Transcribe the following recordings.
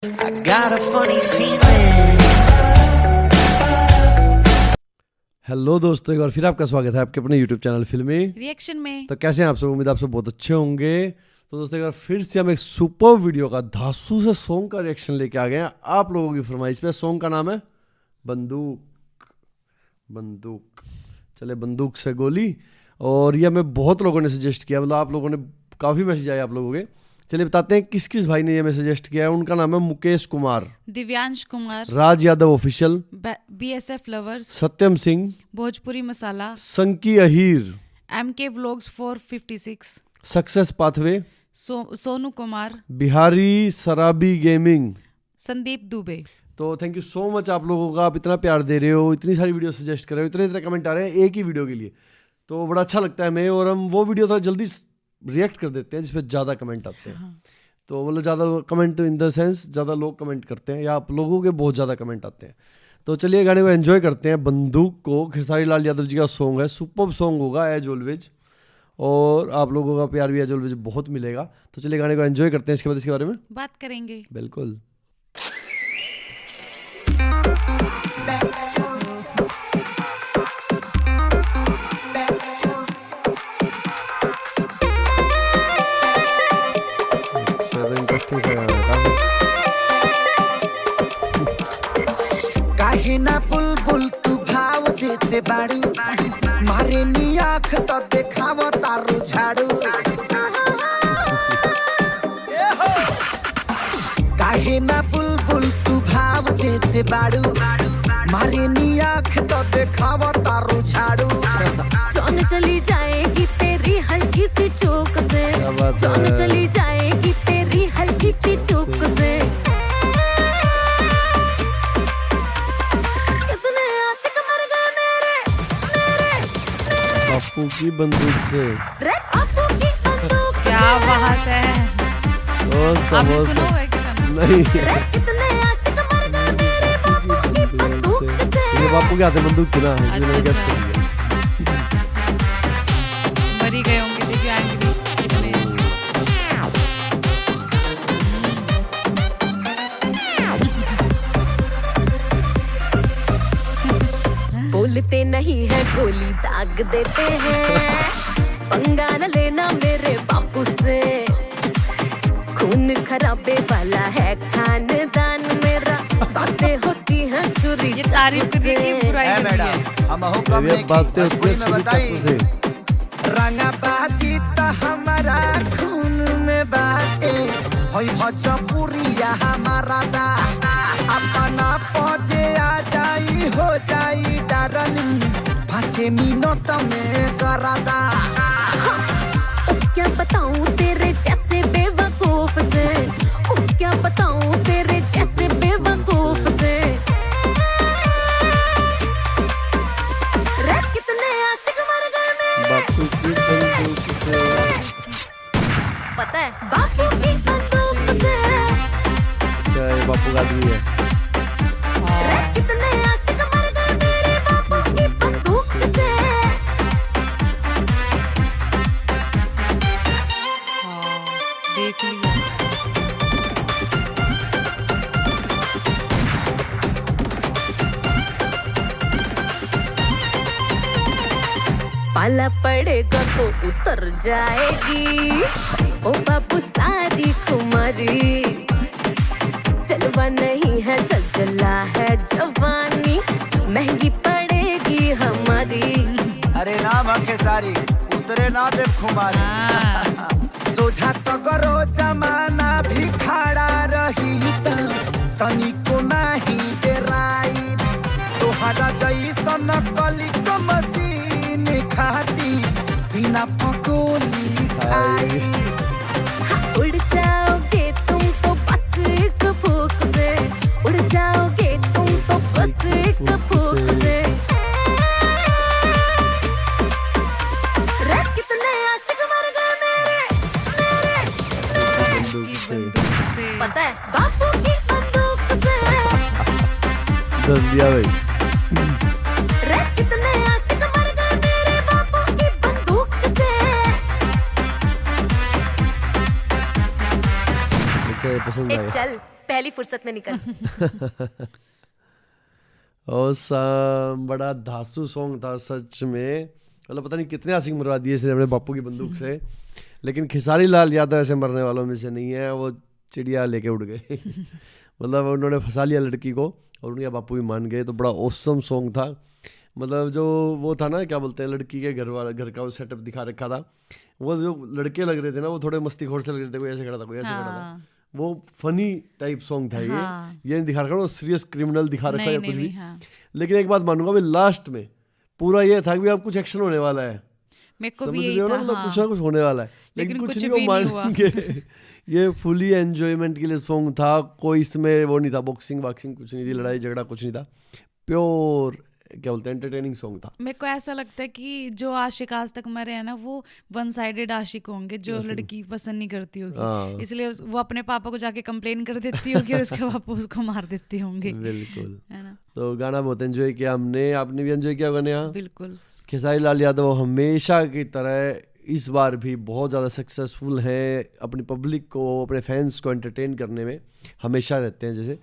I got a funny feeling. Hello दोस्तों, एक बार फिर आपका स्वागत है आपके अपने YouTube चैनल फिल्मी रिएक्शन में। तो कैसे हैं आप सब? उम्मीद है आप सब बहुत अच्छे होंगे। तो दोस्तों एक बार फिर से हम एक सुपर वीडियो का धांसू से सॉन्ग का रिएक्शन लेके आ गए हैं आप लोगों की फरमाइश पे। सॉन्ग का नाम है बंदूक। बंदूक चले बंदूक से गोली। और ये हमें बहुत लोगों ने सजेस्ट किया, मतलब आप लोगों ने काफ़ी मैसेज आए आप लोगों के। चलिए बताते हैं किस किस भाई ने ये हमें सजेस्ट किया है। उनका नाम है Mukesh Kumar, Divyansh Kumar, Raj Yadav official, BSF lovers, Satyam Singh, Bhojpuri masala, Sanki Ahir, MK vlogs 456, success pathway, Sonu Kumar, Bihari Sarabi gaming, Sandeep Dubey. तो थैंक यू सो मच आप लोगों का। आप इतना प्यार दे रहे हो, इतनी सारी वीडियो सजेस्ट कर रहे हो, इतने इतने कमेंट आ रहे हैं एक ही वीडियो के लिए, तो बड़ा अच्छा लगता है हमें। और हम वो वीडियो थोड़ा जल्दी रिएक्ट कर देते हैं जिसपे ज़्यादा कमेंट आते हैं। हाँ। तो मतलब ज़्यादा कमेंट इन द सेंस ज़्यादा लोग कमेंट करते हैं या आप लोगों के बहुत ज़्यादा कमेंट आते हैं। तो चलिए गाने को एंजॉय करते हैं। बंदूक को खेसारी लाल यादव जी का सॉन्ग है, सुपर सॉन्ग होगा एज ऑलवेज, और आप लोगों का प्यार भी एज ऑलवेज बहुत मिलेगा। तो चलिए गाने को एंजॉय करते हैं, इसके बाद इसके बारे में बात करेंगे। बिल्कुल। इंटरेस्टिंग सा गाना है काहे ना बुलबुल तू भाव देते बाड़ू, मारे नी आँख तो देखाव तारू झाड़ू। काहे ना बुलबुल तू भाव देते बाड़ू, मारे नी आँख तो देखाव तारू झाड़ू। जान चली जाएगी तेरी हल्की सी चूक से, क्या बात है। जान चली जाएगी तेरी हल्की सी चूक से। कितने आशिक मर गए मेरे मेरे मेरे। बापू की बंदूक से। रे बापू की बंदूक क्या से। बात है। ओ आपने सुना हुआ है क्या गाना? नहीं, रे कितने आशिक मर गए मेरे बापू की बंदूक से। ये बापू के हाथ में बंदूक थी ना, इसलिए मैंने अच्छा, guess कर लिया। मरी गए होंगे, देखिए आएंगे कितने। बोलते नहीं है गोली दाग देते हैं, पंगा न लेना मेरे बापू से। खून खराबे वाला है खानदान मेरा, बातें होती हैं चोरी ये तारीफ करने की बुराई है नहीं है। मैडम, हम हो कम ये नहीं बातें की, कोई में बताई से। रंगा बाजी तो हमारा खून में बाटे, होई भोजपुरिया हमारा दा। अपना पहुंचे आ जाई हो जाई डार्लिंग, 5 मिनट में करादा। क्या बताऊं तेरे जैसे बेवकूफ से, क्या बताऊं तेरे जैसे बेवकूफ से। रे कितने आशिक मर गए मेरे। बापू की बंदूक से। पता है बापू की बंदूक से। क्या ये बापू का आदमी है? रे कितने आशिक मर गए मेरे बापू की बंदूक से। हाँ, देख लिया। पाला पड़ेगा तो उतर जाएगी ओ बाबू सारी खुमारी। जलवा नहीं है जलजला है जवानी, महंगी पड़ेगी हमारी। अरे ना भके सारी उतरे ना दे खुमारी। हाँ। सोझा सगरो जमाना भी खड़ा रही त तनिको नाही डेराई। तोहरा जैसन कली क मशीन खाती सीना पकोली खाई। उड़ जाओगे तुम तो बस एक फूक से, उड़ जाओगे तुम तो बस एक फूक से। रे कितने आशिक मर गए मेरे मेरे मेरे। बंदूक की से। बंदूक से। पता है बापू की बंदूक से। दस दिया भाई। रे कितने आशिक मर गए मेरे बापू की बंदूक से। अच्छा, ये पसंद ए आया। चल पहली फुर्सत में निकल। Awesome, बड़ा धांसू सॉन्ग था सच में। मतलब पता नहीं कितने आशिक मरवा दिए इसने अपने बापू की बंदूक से, लेकिन खेसारी लाल यादव ऐसे मरने वालों में से नहीं है। वो चिड़िया लेके उड़ गए। मतलब उन्होंने फंसा लिया लड़की को और उनके बापू भी मान गए। तो बड़ा ऑसम सॉन्ग था। मतलब जो वो था ना, क्या बोलते हैं, लड़की के घर का वो सेटअप दिखा रखा था। वो जो लड़के लग रहे थे ना, वो थोड़े मस्तीखोर से लग रहे थे। कोई ऐसे खड़ा था, कोई ऐसे खड़ा था। हाँ। वो फनी टाइप सॉन्ग था हाँ। ये नहीं दिखा रखा, वो सीरियस क्रिमिनल दिखा रखा है नहीं या कुछ नहीं भी। नहीं, हाँ। लेकिन एक बात मानूंगा भाई, लास्ट में पूरा ये था कि अब कुछ एक्शन होने वाला है। मेरे को समझ भी रहे यही हो ना, था, मतलब हाँ। कुछ ना कुछ होने वाला है, लेकिन कुछ नहीं, वो भी नहीं हुआ। मानेंगे। ये फुली एंजॉयमेंट के लिए सॉन्ग था। कोई इसमें वो नहीं था, बॉक्सिंग वॉक्सिंग कुछ नहीं थी, लड़ाई झगड़ा कुछ नहीं था। प्योर क्या बोलते हैं, एंटरटेनिंग सॉन्ग था। मेरे को ऐसा लगता है कि जो आशिक आज तक मरे हैं ना, वो वन साइडेड आशिक होंगे, जो लड़की पसंद नहीं करती हाँ। होगी, इसलिए वो अपने पापा को जाके कंप्लेन कर देती होगी और उसके पापा उसको मार देते होंगे, बिल्कुल। है ना। तो गाना बहुत एंजॉय किया हमने, आपने भी एंजॉय किया होगा नेहा। बिल्कुल। खेसारी लाल यादव हमेशा की तरह इस बार भी बहुत ज़्यादा सक्सेसफुल हैं। अपनी पब्लिक को, अपने फैंस को एंटरटेन करने में हमेशा रहते हैं जैसे।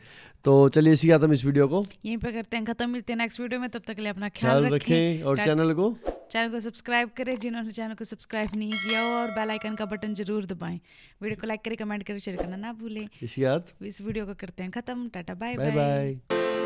तो चलिए इसी के साथ हम इस वीडियो को यहीं पे करते हैं खत्म। मिलते हैं नेक्स्ट वीडियो में, तब तक के लिए अपना ख्याल रखें और चैनल को सब्सक्राइब करें जिन्होंने चैनल को सब्सक्राइब नहीं किया हो, और बेल आइकन का बटन जरूर दबाएं। वीडियो को लाइक करें, कमेंट करें, शेयर करना ना भूलें। इसी के साथ इस वीडियो को करते हैं खत्म। Tata, bye bye bye. Bye.